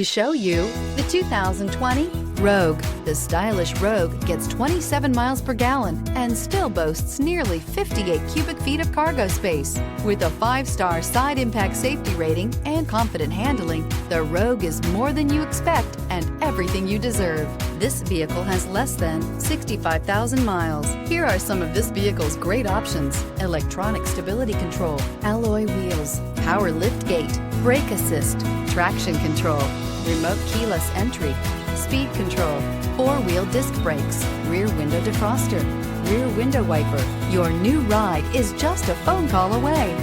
To show you the 2020 Rogue. The stylish Rogue gets 27 miles per gallon and still boasts nearly 58 cubic feet of cargo space. With a 5-star side impact safety rating and confident handling, the Rogue is more than you expect and everything you deserve. This vehicle has less than 65,000 miles. Here are some of this vehicle's great options: electronic stability control, alloy wheels, power lift gate, brake assist, traction control, remote keyless entry, speed control, 4-wheel disc brakes, rear window defroster, rear window wiper. Your new ride is just a phone call away.